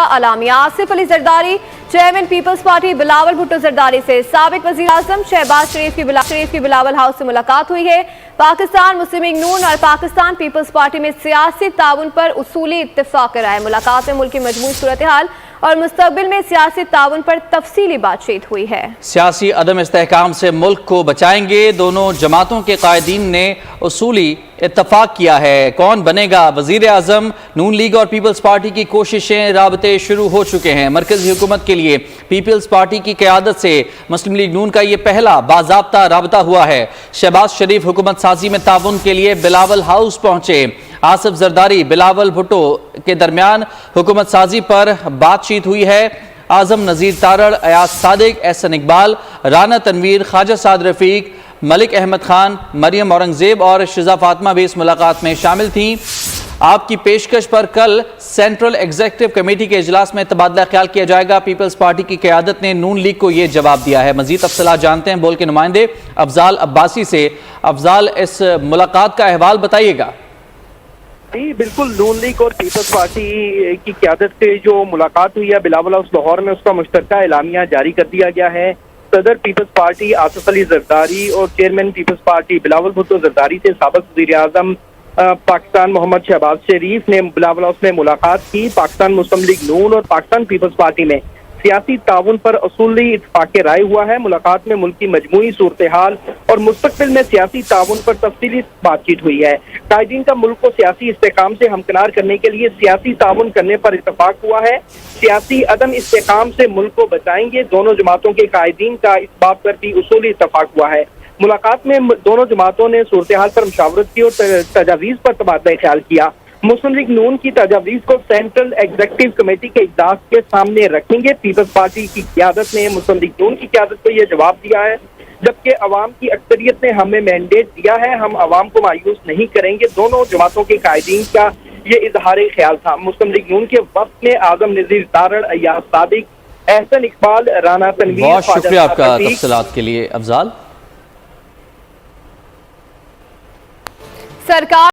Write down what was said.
کا اعلامیہ۔ Asif Ali Zardari chairman Peoples Party Bilawal Bhutto Zardari سے سابق وزیر اعظم شہباز شریف کی بلاول ہاؤس سے ملاقات ہوئی ہے۔ پاکستان مسلم لیگ نون اور پاکستان پیپلز پارٹی میں سیاسی تعاون پر اصولی اتفاق رائے۔ ملاقات میں ملک کی مجموعی صورتحال اور مستقبل میں سیاسی تعاون پر تفصیلی بات چیت ہوئی ہے۔ سیاسی عدم استحکام سے ملک کو بچائیں گے، دونوں جماعتوں کے قائدین نے اصولی اتفاق کیا ہے۔ کون بنے گا وزیر اعظم؟ نون لیگ اور پیپلز پارٹی کی کوششیں، رابطے شروع ہو چکے ہیں۔ مرکزی حکومت کے لیے پیپلز پارٹی کی قیادت سے مسلم لیگ نون کا یہ پہلا باضابطہ رابطہ ہوا ہے۔ شہباز شریف حکومت سازی میں تعاون کے لیے بلاول ہاؤس پہنچے۔ آصف زرداری بلاول بھٹو کے درمیان حکومت سازی پر بات چیت ہوئی ہے۔ اعظم نذیر تارڑ، ایاز صادق، احسن اقبال، رانا تنویر، خواجہ سعد رفیق، ملک احمد خان، مریم اورنگزیب اور شزا فاطمہ بھی اس ملاقات میں شامل تھیں۔ آپ کی پیشکش پر کل سینٹرل ایگزیکٹو کمیٹی کے اجلاس میں تبادلہ خیال کیا جائے گا۔ پیپلز پارٹی کی قیادت نے نون لیگ کو یہ جواب دیا ہے۔ مزید تفصیلات جانتے ہیں بول کے نمائندے افضال عباسی سے۔ افضال، اس ملاقات کا احوال بتائیے گا۔ جی بالکل، نون لیگ اور پیپلز پارٹی کی قیادت سے جو ملاقات ہوئی ہے بلاول ہاؤس لاہور میں، اس کا مشترکہ اعلامیہ جاری کر دیا گیا ہے۔ صدر پیپلز پارٹی آصف علی زرداری اور chairman Peoples Party Bilawal Bhutto Zardari سے سابق وزیر اعظم پاکستان محمد شہباز شریف نے بلاول ہاؤس میں ملاقات کی۔ پاکستان مسلم لیگ نون اور پاکستان پیپلز پارٹی میں سیاسی تعاون پر اصولی اتفاق رائے ہوا ہے۔ ملاقات میں ملک کی مجموعی صورتحال اور مستقبل میں سیاسی تعاون پر تفصیلی بات چیت ہوئی ہے۔ قائدین کا ملک کو سیاسی استحکام سے ہمکنار کرنے کے لیے سیاسی تعاون کرنے پر اتفاق ہوا ہے۔ سیاسی عدم استحکام سے ملک کو بچائیں گے، دونوں جماعتوں کے قائدین کا اس بات پر بھی اصولی اتفاق ہوا ہے۔ ملاقات میں دونوں جماعتوں نے صورتحال پر مشاورت کی اور تجاویز پر تبادلہ خیال کیا۔ مسلم لیگ نون کی تجاویز کو سینٹرل ایگزیکٹو کمیٹی کے اجلاس کے سامنے رکھیں گے۔ پیپلز پارٹی کی قیادت نے مسلم لیگ نون کی قیادت کو یہ جواب دیا ہے، جبکہ عوام کی اکثریت نے ہمیں مینڈیٹ دیا ہے، ہم عوام کو مایوس نہیں کریں گے۔ دونوں جماعتوں کے قائدین کا یہ اظہار خیال تھا۔ مسلم لیگ نون کے وفد میں اعظم نذیر تارڑ، ایاز صادق، احسن اقبال، رانا تنویر، بہت شکریہ آپ کا تفصیلات کے لیے افضال۔ سرکار